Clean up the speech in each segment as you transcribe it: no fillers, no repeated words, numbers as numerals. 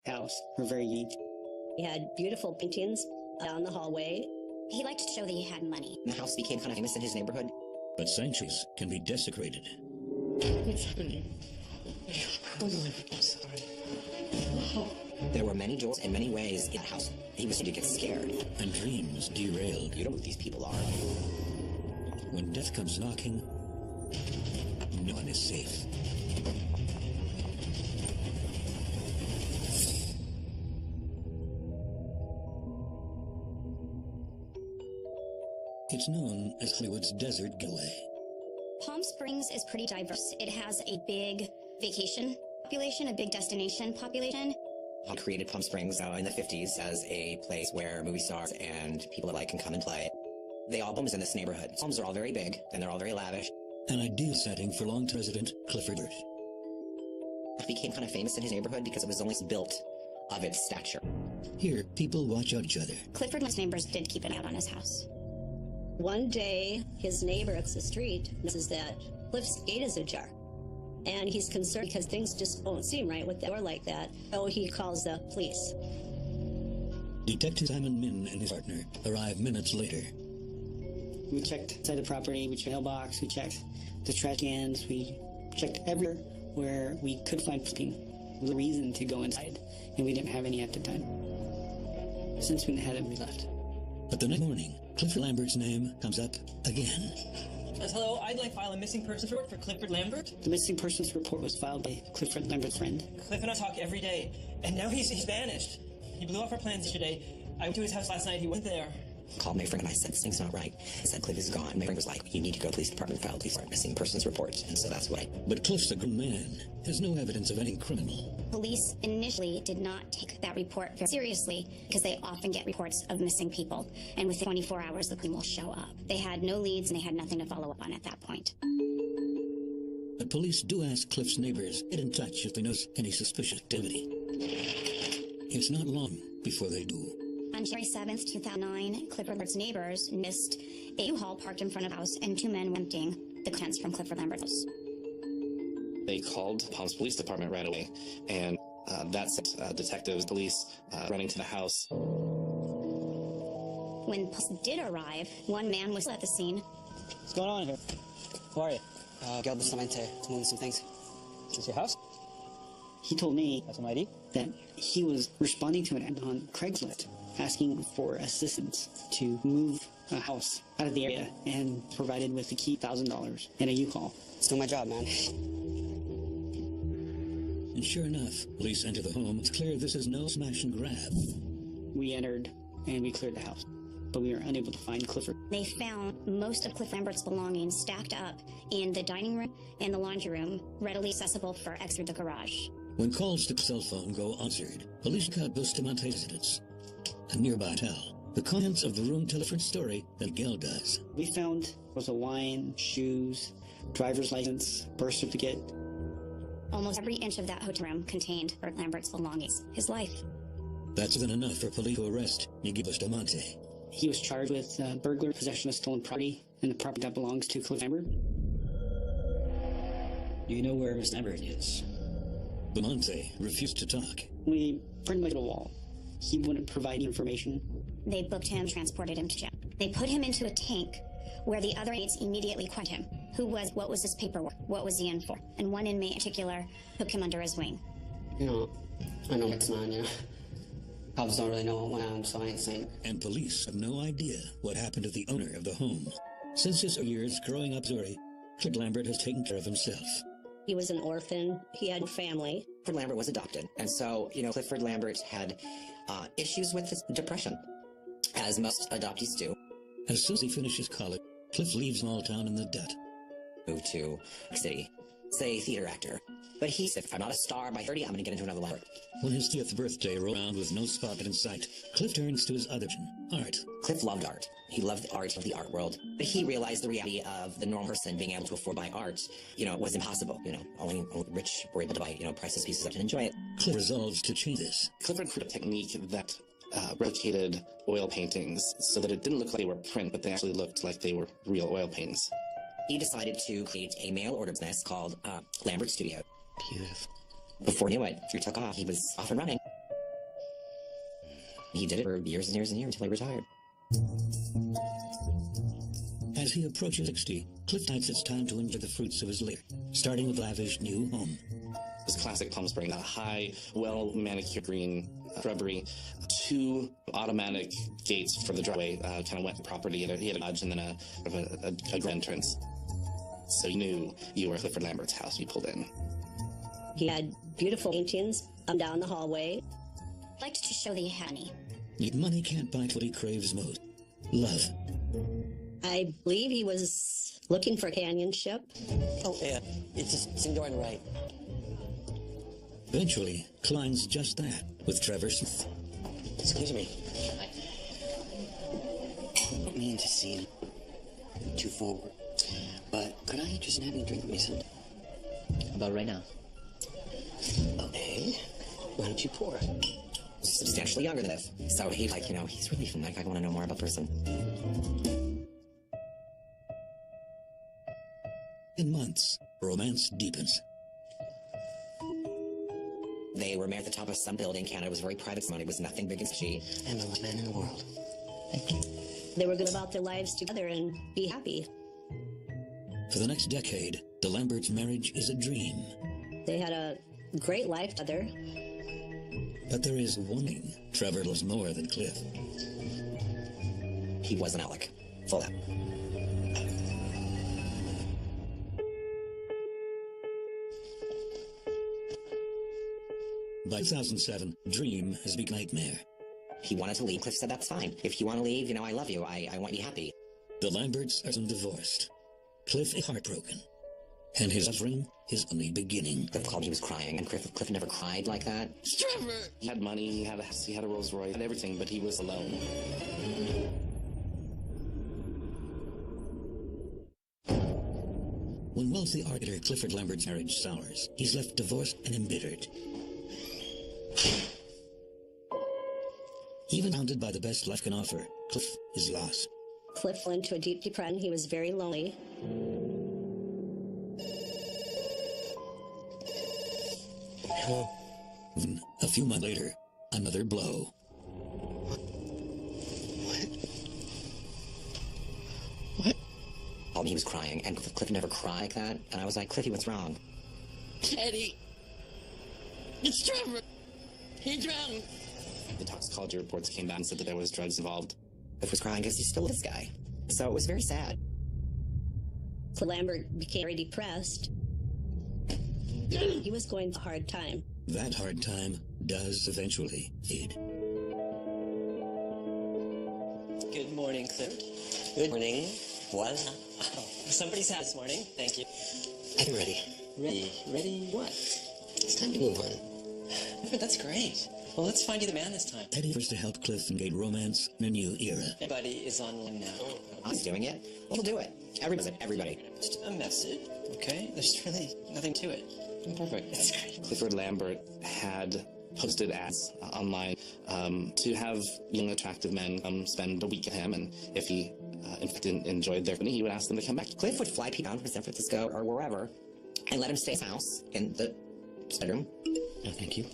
house were very unique. He had beautiful paintings down the hallway. He liked to show that he had money. The house became kind of famous in his neighborhood. But sanctuaries can be desecrated. What's happening? I'm sorry. There were many doors and many ways in the house. He was to get scared. And dreams derailed. You don't know who these people are. When death comes knocking, no one is safe. It's known as Hollywood's desert getaway. Palm Springs is pretty diverse. It has a big vacation population, a big destination population. He created Palm Springs in the 50s as a place where movie stars and people alike can come and play. They all homes in this neighborhood. Homes are all very big, and they're all very lavish. An ideal setting for long-term resident Clifford. It became kind of famous in his neighborhood because it was only built of its stature. Here, people watch out each other. Clifford's neighbors did keep an eye out on his house. One day, his neighbor across the street notices that Cliff's gate is ajar. And he's concerned because things just don't seem right with the door like that. So he calls the police. Detective Simon Min and his partner arrive minutes later. We checked inside the property, we checked the mailbox, we checked the trash cans, we checked everywhere where we could find something. There was a reason to go inside, and we didn't have any at the time. Since we had it, we left. But the next morning, Clifford Lambert's name comes up again. Hello, I'd like to file a missing persons report for Clifford Lambert. The missing persons report was filed by Clifford Lambert's friend. Cliff and I talk every day, and now he's vanished. He blew off our plans yesterday. I went to his house last night, he wasn't there. Called my friend and I said, this thing's not right. I said, Cliff is gone. My friend was like, you need to go to the police department and file a missing persons report. And so that's what I... But Cliff's a good man. There's no evidence of any criminal. Police initially did not take that report very seriously because they often get reports of missing people. And within 24 hours, the police will show up. They had no leads and they had nothing to follow up on at that point. But police do ask Cliff's neighbors to get in touch if they notice any suspicious activity. It's not long before they do. On January 7th, 2009, Clifford Lambert's neighbors missed a U-Haul parked in front of the house and two men emptying the contents from Clifford Lambert's house. They called Palms Police Department right away, and that sent detectives, police running to the house. When police did arrive, one man was at the scene. What's going on here? Who are you? Gilbert Clemente, to move some things. Is this your house? He told me Got some ID? that he was responding to an ad on Craigslist asking for assistance to move a house out of the area and provided with a key, $1,000 and a U-Haul. It's doing my job, man. And sure enough, police enter the home. It's clear this is no smash and grab. We entered and we cleared the house, but we were unable to find Clifford. They found most of Cliff Lambert's belongings stacked up in the dining room and the laundry room, readily accessible for exit through the garage. When calls to the cell phone go unanswered, police cut Bustamante's residence. A nearby hotel. The contents of the room tell a different story than Gail does. We found was a wine, shoes, driver's license, birth certificate. Almost every inch of that hotel room contained Clifford Lambert's belongings, his life. That's been enough for police to arrest Miguel Bustamante. He was charged with burglary, possession of stolen property, and the property that belongs to Cliff Lambert. You know where Miss Lambert is? Bustamante refused to talk. We pretty much hit a wall. He wouldn't provide information. They booked him, transported him to jail. They put him into a tank where the other inmates immediately questioned him. What was his paperwork? What was he in for? And one inmate in particular took him under his wing. You know, I know it's mine, you know. Cops don't really know what went on, so I ain't saying. And police have no idea what happened to the owner of the home. Since his years growing up Missouri, Clifford Lambert has taken care of himself. He was an orphan. He had family. Clifford Lambert was adopted. And so, Clifford Lambert had issues with his depression, as most adoptees do. As soon as he finishes college, Cliff leaves small town in the dirt. Moved to New York City, say theater actor. But he said, if I'm not a star by 30, I'm going to get into another line. When his 50th birthday rolled around with no spotlight in sight, Cliff turns to his other passion, art. Cliff loved art. He loved the art of the art world. But he realized the reality of the normal person being able to afford to buy art, was impossible. Only rich were able to buy, priceless pieces of it and enjoy it. Cliff resolves to change this. Clifford created a technique that replicated oil paintings so that it didn't look like they were print, but they actually looked like they were real oil paintings. He decided to create a mail order business called Lambert Studio. Beautiful. Before he knew it, he took off. He was off and running. He did it for years and years and years until he retired. As he approaches 60, Cliff decides it's time to enjoy the fruits of his labor, starting with lavish new home. It was classic Palm Springs, a high, well-manicured green shrubbery, 2 automatic gates for the driveway, kind of went the property. He had a garage and then a grand entrance. So you knew you were at Clifford Lambert's house when you pulled in. He had beautiful paintings down the hallway. Liked to show the honey. Yet money can't buy what he craves most. Love. I believe he was looking for companionship. Oh, yeah. It just seemed going right. Eventually, Klein's just that with Trevor Smith. Excuse me. I don't mean to seem too forward, but could I just have you drink me some? About right now. Okay. Why don't you pour? Substantially younger than this. So he's like, he's really like, I want to know more about the person. In months, romance deepens. They were married at the top of some building. Canada was very private ceremony. It was nothing big and sketchy. I'm the last man in the world. Thank you. They were good about their lives together and be happy. For the next decade, the Lamberts' marriage is a dream. They had a great life together. But there is one thing Trevor loves more than Cliff. He was an Alec. Full out. By 2007, Dream has become a nightmare. He wanted to leave. Cliff said, that's fine. If you want to leave, I love you. I want you to be happy. The Lamberts are divorced. Cliff is heartbroken. And his suffering is only beginning. Cliff called me, he was crying, and Cliff never cried like that. Trevor! He had money, he had a Rolls Royce, and everything, but he was alone. When wealthy architect Clifford Lambert's marriage sours, he's left divorced and embittered. Even hounded by the best life can offer, Cliff is lost. Cliff fell into a deep depression. He was very lonely. A few months later, another blow. What? Told me he was crying, and Cliff never cried like that. And I was like, Cliffy, what's wrong? Eddie! It's Trevor! He drowned! The toxicology reports came back and said that there was drugs involved. Cliff was crying because he's still this guy. So it was very sad. So Lambert became very depressed. He was going through a hard time. That hard time does eventually fade. Good morning, Cliff. Good morning. What? Oh, somebody's hat this morning. Thank you. I'm ready. Ready? Ready what? It's time to move on. That's great. Well, let's find you the man this time. Eddie offers to help Cliff engage romance in a new era. Everybody is on one now. I was doing it. We'll do it. Everybody. Just a message, okay? There's really nothing to it. Perfect. That's great. Clifford Lambert had posted ads online to have young, attractive men spend a week with him, and if he, in fact, enjoyed their company, he would ask them to come back. Cliff would fly people down from San Francisco or wherever and let him stay at his house in the bedroom. No, thank you.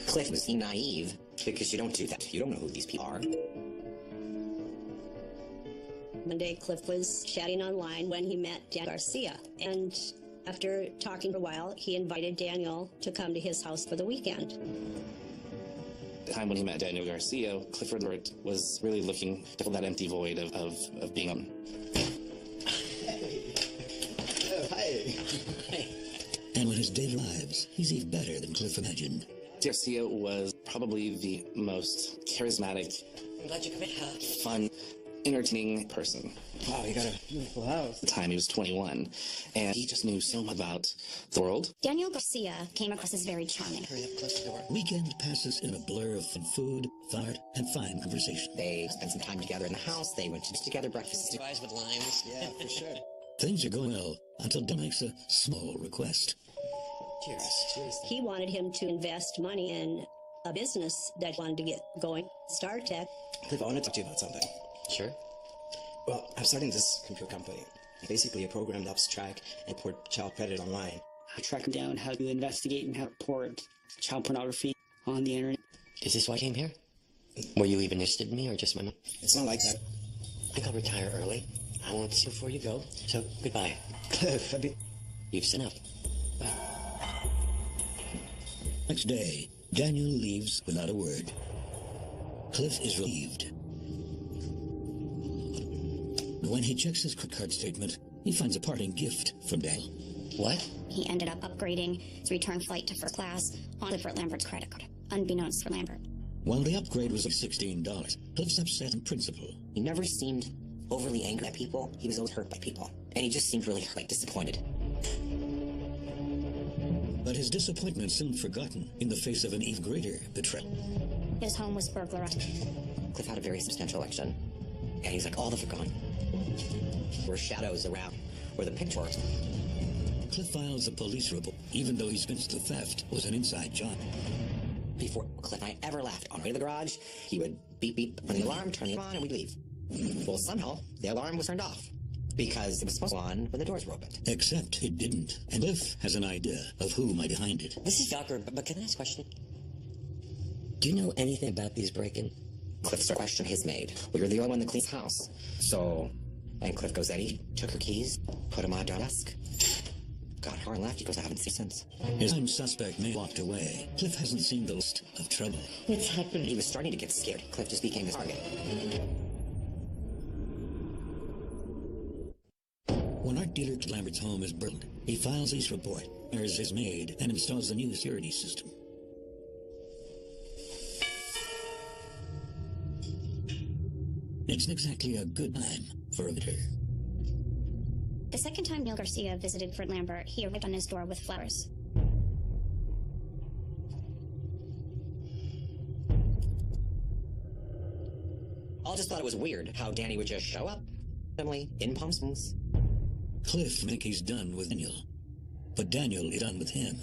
Cliff was naive because you don't do that. You don't know who these people are. One day, Cliff was chatting online when he met Dan Garcia. And after talking for a while, he invited Daniel to come to his house for the weekend. The time when he met Daniel Garcia, Clifford Lambert was really looking to fill that empty void of being on. Hi. And when his date arrives, he's even better than Cliff imagined. Garcia was probably the most charismatic, I'm glad you come in. fun, entertaining person. Wow, you got a beautiful house. At the time, he was 21, and he just knew so much about the world. Daniel Garcia came across as very charming. Hurry up, close the door. Weekend passes in a blur of fun food, fart, and fine conversation. They spent some time together in the house. They went to together breakfast. Fries with limes. Yeah, for sure. Things are going well until Dan makes a small request. Cheers. Cheers. He wanted him to invest money in a business that he wanted to get going, StarTech. Cliff, I want to talk to you about something. Sure. Well, I'm starting this computer company. Basically, a program that helps track and report child predators online. I track down how to investigate and how to report child pornography on the internet. Is this why I came here? Were you even interested in me or just my mom? It's not like that. I think I'll retire early. I won't see you before you go. So, goodbye. Cliff, You've seen enough. Bye. Next day, Daniel leaves without a word. Cliff is relieved. When he checks his credit card statement, he finds a parting gift from Daniel. What? He ended up upgrading his return flight to first class on Clifford Lambert's credit card, unbeknownst for Lambert. While the upgrade was $16, Cliff's upset in principle. He never seemed overly angry at people. He was always hurt by people. And he just seemed really disappointed. But his disappointment soon forgotten in the face of an even greater betrayal. His home was burglarized. Cliff had a very substantial election. And he's like, all the forgotten. There were shadows around where the picture was. Cliff files a police report, even though he's convinced the theft was an inside job. Before Cliff and I ever left, on the way to the garage, he would beep beep on the alarm, turn it on, and we'd leave. Well, somehow, the alarm was turned off. Because it was supposed to go on when the doors were opened. Except it didn't. And Cliff has an idea of who might be behind it. This is awkward, but can I ask a question? Do you know anything about these break-in? Cliff's question his maid. We were the only one that cleans the house. So, and Cliff goes, Eddie took her keys, put them on her desk, got her and left. He goes, I haven't seen since. His prime suspect may have walked away. Cliff hasn't seen the list of trouble. What's happened? He was starting to get scared. Cliff just became his target. When art dealer to Lambert's home is burned, he files his report, hires his maid, and installs a new security system. It's exactly a good time for a visitor. The second time Neil Garcia visited Fred Lambert, he arrived on his door with flowers. I just thought it was weird how Danny would just show up, suddenly, in Palm Springs. Cliff thinks he's done with Daniel, but Daniel is done with him.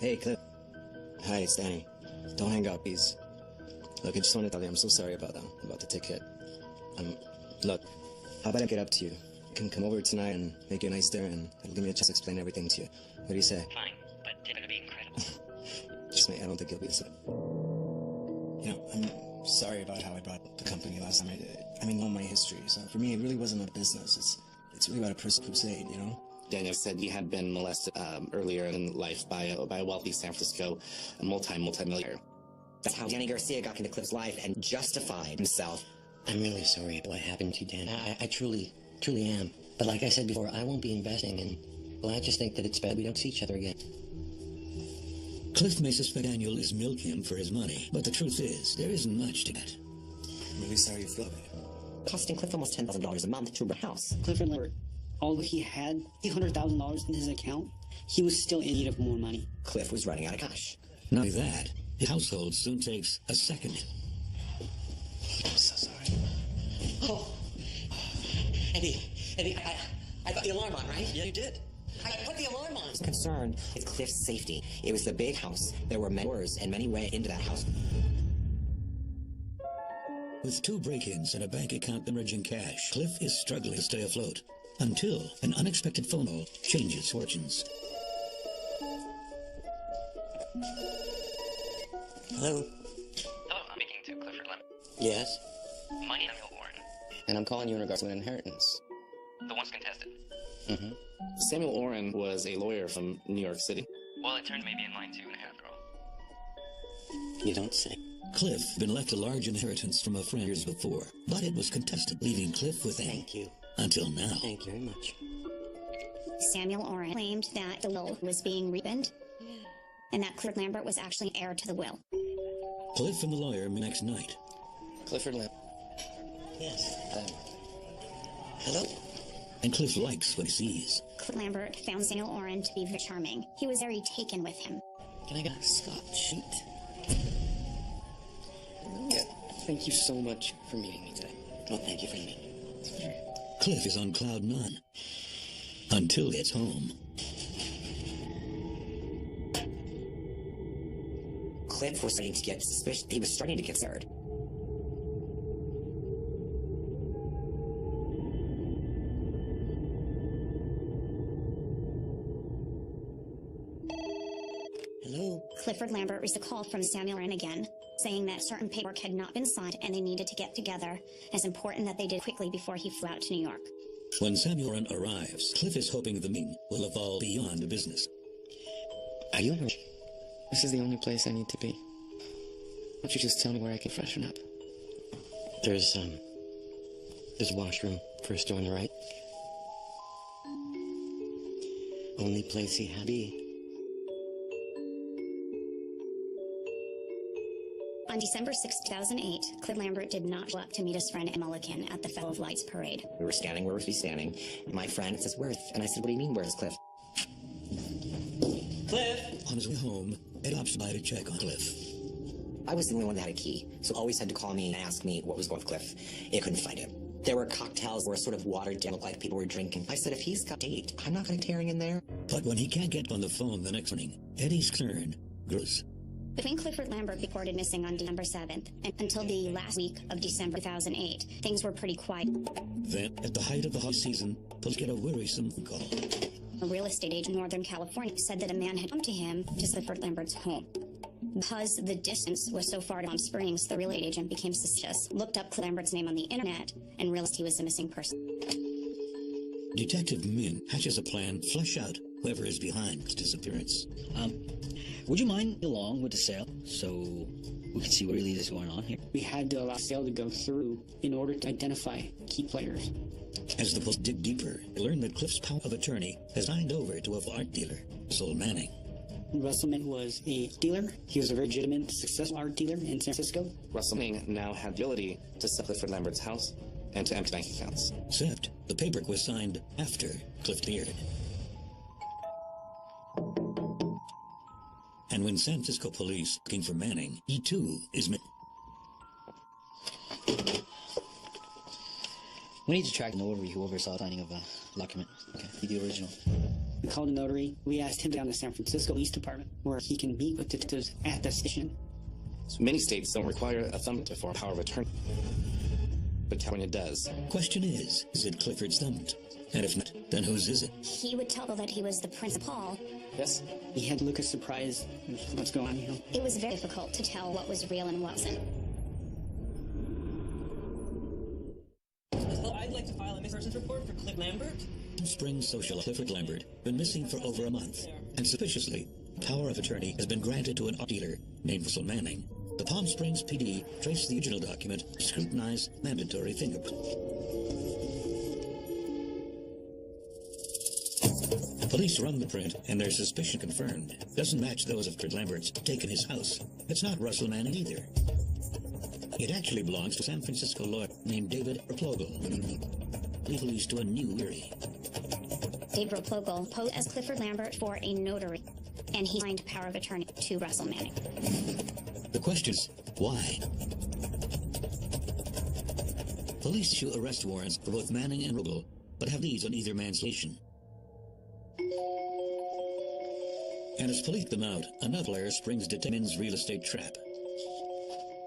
Hey, Cliff. Hi, it's Danny. Don't hang up, please. Look, I just want to tell you I'm so sorry about the ticket. Look, how about I get up to you? I can come over tonight and make you a nice dinner, and it'll give me a chance to explain everything to you. What do you say? Fine, but dinner would be incredible. Just me, I don't think you'll be disappointed. You know, I'm sorry about how I brought the company last time. I mean, all my history. So for me, it really wasn't a business. It's really about a personal crusade, you know? Daniel said he had been molested earlier in life by a wealthy San Francisco multi-millionaire. That's how Danny Garcia got into Cliff's life and justified himself. I'm really sorry about what happened to you, Dan. I truly am. But like I said before, I won't be investing, and, well, I just think that it's bad we don't see each other again. Cliff may suspect Daniel is milking him for his money, but the truth is, there isn't much to that. I'm really sorry you feel that way. Costing Cliff almost $10,000 a month to rent a house. Clifford Lambert, although he had $800,000 in his account, he was still in need of more money. Cliff was running out of cash. Not only that, his household soon takes a second. I'm so sorry. Oh, Eddie, I got the alarm on, right? Yeah, you did. I put the alarm on. I was concerned with Cliff's safety. It was the big house. There were many doors and many ways into that house. With 2 break-ins and a bank account hemorrhaging cash, Cliff is struggling to stay afloat until an unexpected phone call changes fortunes. Hello? Hello, I'm speaking to Clifford Lemon. Yes? My name is Samuel Warren. And I'm calling you in regards to an inheritance. The one's contested. Mm-hmm. Samuel Oren was a lawyer from New York City. Well, it turned maybe in line 2 after all. You don't say. Cliff had been left a large inheritance from a friend years before, but it was contested, leaving Cliff with a... Thank you. Until now. Thank you very much. Samuel Oren claimed that the will was being reopened, and that Clifford Lambert was actually heir to the will. Cliff and the lawyer meet next night. Clifford Lamb. Yes. Hello? And Cliff likes what he sees. Clifford Lambert found Samuel Oren to be very charming. He was very taken with him. Can I get a scotch? Yeah. Thank you so much for meeting me today. Well, thank you for meeting me. Cliff is on cloud 9. Until he gets home. Cliff was starting to get suspicious. He was starting to get scared. Clifford Lambert received a call from Samuel Wren again, saying that certain paperwork had not been signed and they needed to get together. It's important that they did quickly before he flew out to New York. When Samuel Wren arrives, Cliff is hoping the meeting will evolve beyond a business. Are you? This is the only place I need to be. Why don't you just tell me where I can freshen up? There's a washroom first door on the right. Only place he had to be. On December 6, 2008, Cliff Lambert did not show up to meet his friend Mulligan at the Festival of Lights parade. We were standing where we were standing. My friend says, "Where's?" And I said, "What do you mean, where's Cliff?" Cliff! On his way home, Ed stops by to check on Cliff. I was the only one that had a key, so always had to call me and ask me what was going with Cliff. I couldn't find him. There were cocktails that were sort of watered down, like people were drinking. I said, if he's got a date, I'm not going to tearing in there. But when he can't get on the phone the next morning, Eddie's concern grows. Between Clifford Lambert reported missing on December 7th and until the last week of December 2008, things were pretty quiet. Then, at the height of the hot season, police get a worrisome call. A real estate agent in Northern California said that a man had come to him to Clifford Lambert's home. Because the distance was so far to Palm Springs, the real estate agent became suspicious, looked up Cliff Lambert's name on the internet, and realized he was a missing person. Detective Min hatches a plan to flesh out whoever is behind his disappearance. Would you mind along with the sale so we can see what really is going on here? We had to allow the sale to go through in order to identify key players. As the police dig deeper, they learn that Cliff's power of attorney has signed over to a art dealer, Russell Manning. Russell Manning was a dealer. He was a very legitimate, successful art dealer in San Francisco. Russell Manning now had the ability to sell Clifford Lambert's house and to empty bank accounts. Except the paperwork was signed after Cliff cleared. And when San Francisco police looking for Manning, he too is missing. We need to track the notary who oversaw the signing of a document. Okay, the original. We called a notary. We asked him down to San Francisco Police Department where he can meet with detectives at the station. So many states don't require a thumbprint for power of attorney, but California does. Question is it Clifford's thumbprint? And if not, then whose is it? He would tell that he was the Prince of Paul. Yes? He had to look as surprised. What's going on, you know? It was very difficult to tell what was real and what wasn't. I'd like to file a missing persons report for Cliff Lambert. Spring social Clifford Lambert been missing for over a month, and suspiciously, power of attorney has been granted to an art dealer named Russell Manning. The Palm Springs PD traced the original document to scrutinize mandatory fingerprints. Police run the print, and their suspicion confirmed. Doesn't match those of Clifford Lambert's taken his house. It's not Russell Manning either. It actually belongs to a San Francisco lawyer named David Replogle. Lead police to a new theory. David Replogle posed as Clifford Lambert for a notary, and he signed power of attorney to Russell Manning. The question is, why? Police issue arrest warrants for both Manning and Replogle, but have leads on either man's location. And as police them out, another player springs Detective's real estate trap.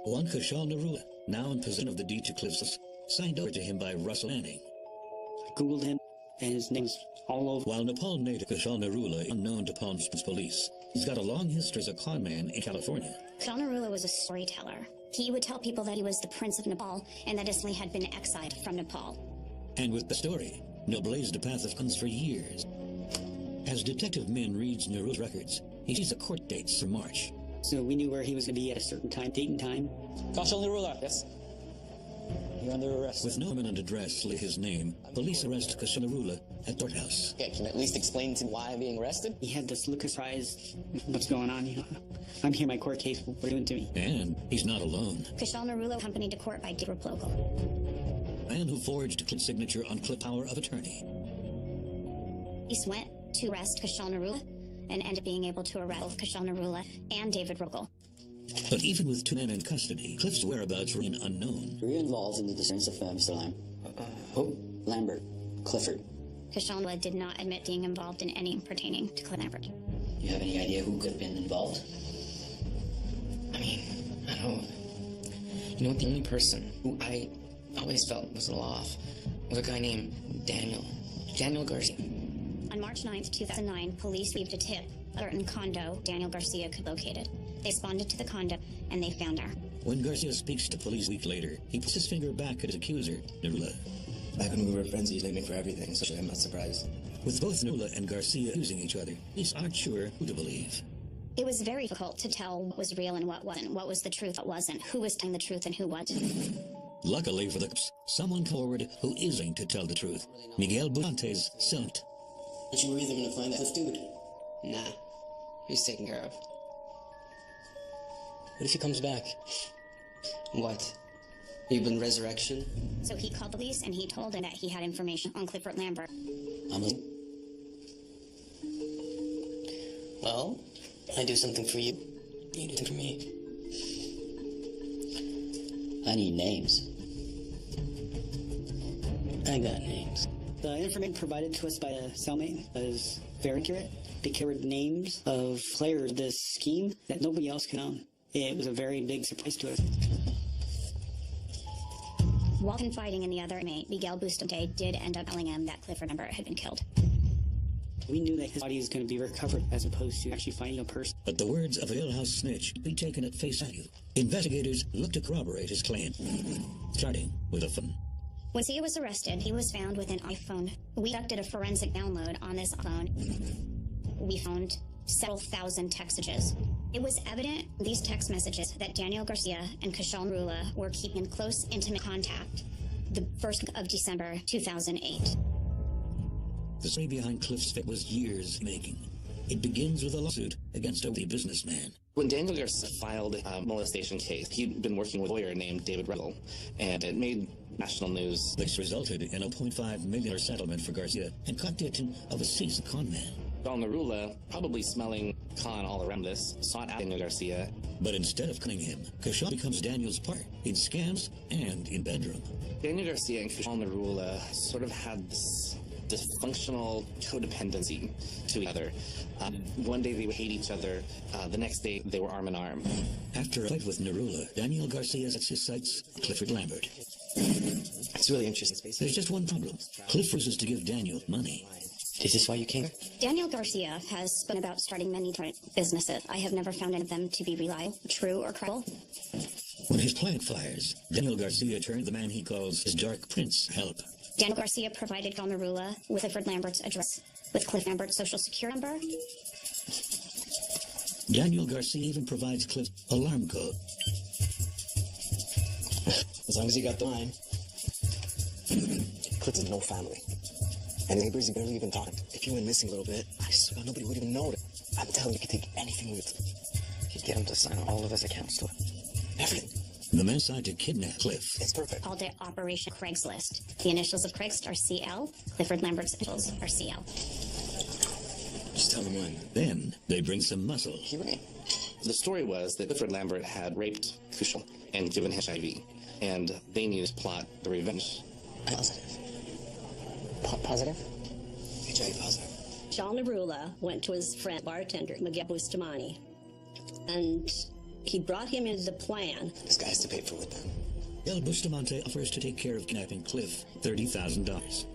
One Kushal Narula, now in possession of the deed to Cliff's house, signed over to him by Russell Manning. I Googled him, and his name's all over. While Nepal native Kushal Narula is unknown to Palm Springs police, he's got a long history as a con man in California. Kushal Narula was a storyteller. He would tell people that he was the Prince of Nepal and that his family had been exiled from Nepal. And with the story, Neil blazed a path of guns for years. As Detective Min reads Narula's records, he sees the court dates for March. So we knew where he was going to be at a certain time, date and time. Kushal Narula, yes. You're under arrest. With no permanent address to his name, police arrest Kushal Narula at courthouse. Yeah, can you at least explain to me why I'm being arrested? He had this look of surprise. What's going on? You know, I'm here, my court case. What are you doing to me? And he's not alone. Kushal Narula accompanied to court by David Replogle. Man who forged Cliff's signature on Cliff power of attorney. Police went to arrest Kushal Narula and ended up being able to arrest both Kushal Narula and David Replogle. But even with two men in custody, Cliff's whereabouts remain unknown. Were you involved in the disappearance of Mr. Lamb? Who? Lambert. Clifford. Kushal Narula did not admit being involved in any pertaining to Cliff Lambert. You have any idea who could have been involved? I mean, I don't. You know, the only person who I always felt was a little off was a guy named Daniel Garcia. On March 9th, 2009, police received a tip of a certain condo Daniel Garcia could locate it. They responded to the condo, and they found her. When Garcia speaks to police a week later, he puts his finger back at his accuser, Narula. Back when we were friends, he blamed me for everything, so I'm not surprised. With both Narula and Garcia accusing each other, police aren't sure who to believe. It was very difficult to tell what was real and what wasn't, what was the truth, what wasn't, who was telling the truth and who wasn't. Luckily for the cops, someone forward who is going to tell the truth. Miguel Busante's son. Don't you worry they're gonna find that dude? Nah, he's taken care of. What if he comes back? What? You've been resurrection? So he called the police and he told them that he had information on Clifford Lambert. Well, I do something for you. You do something for me. I need names. I got names. The information provided to us by a cellmate was very accurate. They carried names of players of this scheme that nobody else could own. It was a very big surprise to us. While confiding in the other inmate, Miguel Bustamante did end up telling him that Clifford Lambert had been killed. We knew that his body was going to be recovered as opposed to actually finding a person. But the words of a jailhouse snitch be taken at face value. Investigators look to corroborate his claim, starting with a phone. When Garcia was arrested, he was found with an iPhone. We conducted a forensic download on this iPhone. We found several thousand text messages. It was evident in these text messages that Daniel Garcia and Kishal Narula were keeping in close, intimate contact the 1st of December, 2008. The story behind Cliff's fate was years making. It begins with a lawsuit against a wealthy businessman. When Daniel Garcia filed a molestation case, he'd been working with a lawyer named David Revel, and it made national news. This resulted in a $0.5 million settlement for Garcia and caught the attention of a seasoned con man. Don Narula, probably smelling con all around this, sought out Daniel Garcia. But instead of cunning him, Kishal becomes Daniel's part in scams and in bedroom. Daniel Garcia and Kishal Narula sort of had this dysfunctional codependency to each other. One day they would hate each other, the next day they were arm in arm. After a fight with Narula, Daniel Garcia sets his sights on Clifford Lambert. It's really interesting. There's just one problem. Cliff refuses to give Daniel money. Is this why you came? Daniel Garcia has spoken about starting many different businesses. I have never found any of them to be reliable, true, or credible. When his plan fires, Daniel Garcia turned the man he calls his Dark Prince help. Daniel Garcia provided Don Narula with Clifford Lambert's address, with Cliff Lambert's social security number. Daniel Garcia even provides Cliff's alarm code. As long as you got the line. Cliff has no family. And neighbors, you barely even talk. If you went missing a little bit, I swear nobody would even know it. I'm telling you, you could take anything with you. You'd get him to sign all of his accounts to it. Everything. The men decide to kidnap Cliff. It's perfect. Called it Operation Craigslist. The initials of Craigslist are CL. Clifford Lambert's initials are CL. Just tell them when. Then they bring some muscle. He ran. The story was that Clifford Lambert had raped Kushal and given him HIV, and they needed to plot the revenge. Positive. Positive? HIV positive. Kishal Narula went to his friend, bartender, Miguel Bustamante, and he brought him into the plan. This guy has to pay for it then. El Bustamante offers to take care of kidnapping Cliff $30,000.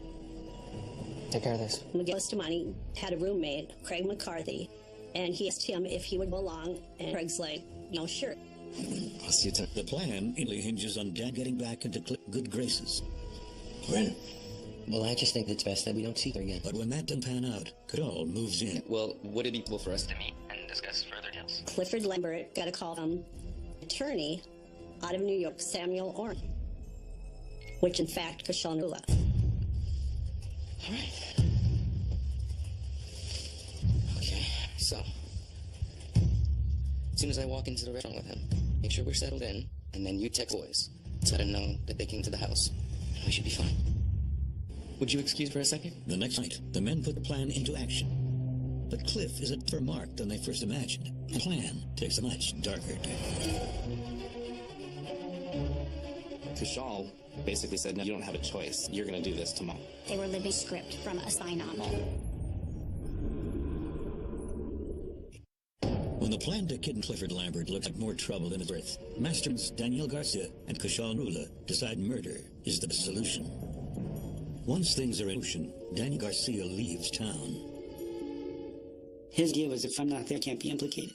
Take care of this. Miguel Bustamante had a roommate, Craig McCarthy, and he asked him if he would go along, and Craig's like, no, sure. I'll see you tonight. The plan mainly hinges on Dad getting back into Cliff's good graces. We're in. Well, I just think it's best that we don't see her again. But when that doesn't pan out, Cadal moves in. Well, would it be possible for us to meet and discuss further details? Clifford Lambert got a call from attorney out of New York, Samuel Orn, which in fact Kishal Narula. All right. Okay, so as soon as I walk into the restaurant with him, make sure we're settled in, and then you text boys to let them know that they came to the house. We should be fine. Would you excuse for a second? The next night, the men put the plan into action. But Cliff is a tougher mark than they first imagined. The plan takes a much darker turn. Kushal basically said, no, you don't have a choice. You're going to do this tomorrow. They were living script from a spy novel. When the plan to kidnap Clifford Lambert looks like more trouble than it's worth, Mastermans Daniel Garcia and Kishal Narula decide murder is the solution. Once things are in motion, Daniel Garcia leaves town. His idea was, if I'm not there, I can't be implicated.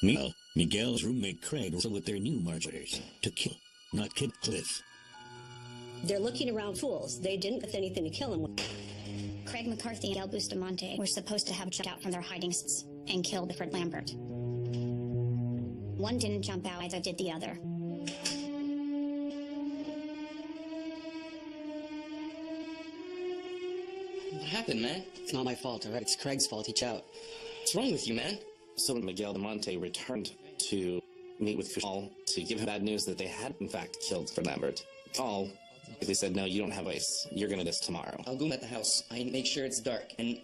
Meanwhile, Miguel's roommate Craig was with their new marchers to kill, not kid Cliff. They're looking around fools. They didn't have anything to kill him with. Craig McCarthy and Miguel Bustamante were supposed to have jumped out from their hiding spots and killed Clifford Lambert. One didn't jump out, either did the other. What happened, man? It's not my fault, all right? It's Craig's fault. He out. What's wrong with you, man? So Miguel Monte returned to meet with Cushall to give him bad news that they had, in fact, killed Clifford Lambert. Call. They said, no, you don't have ice. You're going to this tomorrow. I'll go at the house. I make sure it's dark and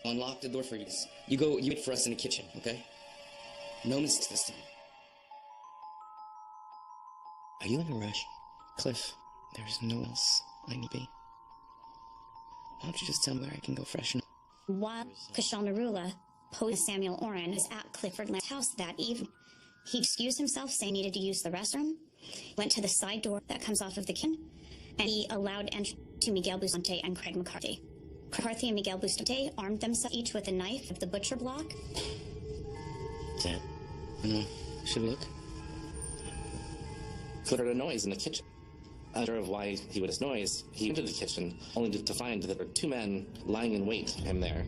unlock the door for you. You wait for us in the kitchen, okay? No mistakes this time. Are you in a rush? Cliff, there's no one else I need to be. Why don't you just tell me where I can go freshen up? While Cushall Narula posed Samuel Oren was at Clifford Lambert's house that evening, he excused himself, saying he needed to use the restroom, went to the side door that comes off of the kitchen, and he allowed entry to Miguel Bustamante and Craig McCarthy. McCarthy and Miguel Bustamante armed themselves each with a knife of the butcher block. Sam, should we look? Cliff heard a noise in the kitchen. Unsure of why he would have noise, he entered the kitchen, only to find that there were two men lying in wait for him there.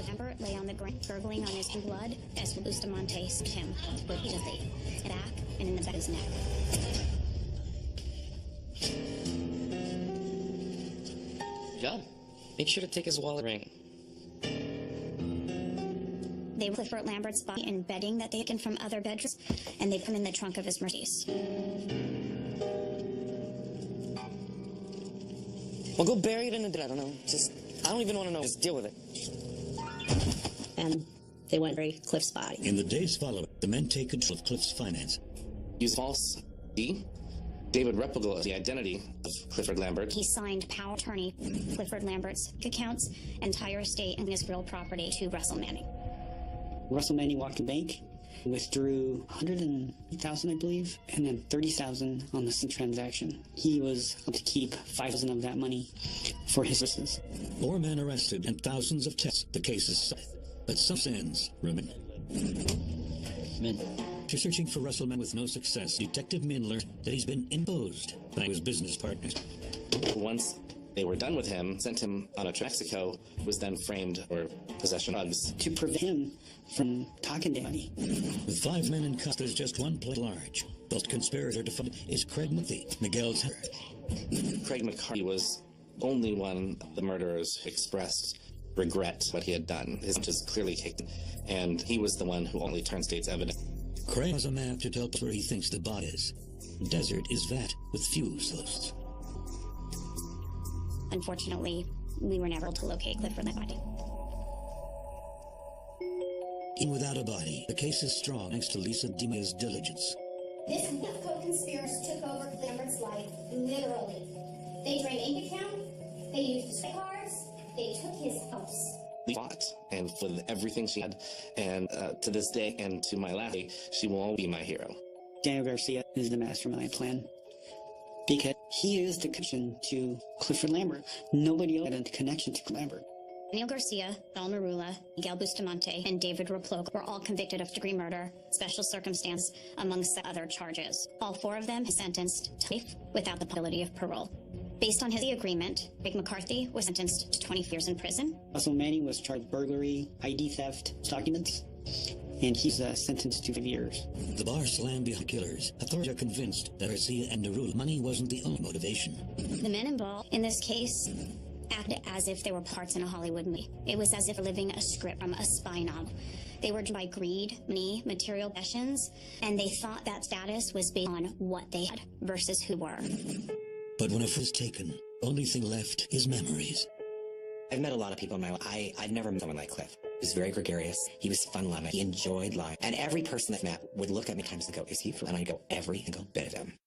Lambert lay on the ground, gurgling on his own blood, as Bustamante stabbed him repeatedly, in the back and in the back of his neck. Good job. Make sure to take his wallet ring. They put Clifford Lambert's body in bedding that they had taken from other bedrooms, and they put him in the trunk of his Mercedes. Well, go bury it in the dirt. I don't know. I don't even want to know. Just deal with it. And they went bury Cliff's body. In the days following, the men take control of Cliff's finance. Use false ID. David replicated the identity of Clifford Lambert. He signed power of attorney Clifford Lambert's accounts, entire estate, and his real property to Russell Manning. Russell Manning walked the bank, withdrew $100,000, I believe, and then $30,000 on the same transaction. He was able to keep $5,000 of that money for his services. 4 men arrested and thousands of tests. The case is solved, but some sins remain. Men. After searching for Russell Manning with no success, Detective Min learned that he's been imposed by his business partners. Once they were done with him, sent him on a trip to Mexico, was then framed for possession of drugs. To prevent him from talking to anybody. With 5 men in custody, there's just one plate large. The conspirator to find is Craig McCarthy, Miguel's head. Craig McCarthy was only one of the murderers who expressed regret what he had done. His was clearly taken, and he was the one who only turned state's evidence. Craig has a map to tell us where he thinks the body is. The desert is vat with few hosts. Unfortunately, we were never able to locate Clifford Lambert. Even without a body, the case is strong thanks to Lisa DiMaio's diligence. This group of co-conspirators took over Lambert's life, literally. They drained bank account, they used credit cards, they took his house. We fought and for everything she had, and to this day and to my last day, she will always be my hero. Daniel Garcia is the mastermind plan because he is the connection to Clifford Lambert. Nobody else had a connection to Lambert. Daniel Garcia, Al Narula, Miguel Bustamante, and David Raploga were all convicted of degree murder, special circumstance, amongst other charges. All 4 of them sentenced to life without the possibility of parole. Based on his agreement, Craig McCarthy was sentenced to 20 years in prison. Russell Manning was charged with burglary, ID theft, documents, and he's sentenced to 5 years. The bar slammed behind killers. Authorities are convinced that Garcia and Narula money wasn't the only motivation. The men involved in this case acted as if they were parts in a Hollywood movie. It was as if living a script from a spy novel. They were driven by greed, money, material possessions, and they thought that status was based on what they had versus who were. But when a foot is taken, the only thing left is memories. I've met a lot of people in my life. I've never met someone like Cliff. He was very gregarious. He was fun-loving. He enjoyed life. And every person that I met would look at me times and go, is he for? And I'd go, every single bit of him.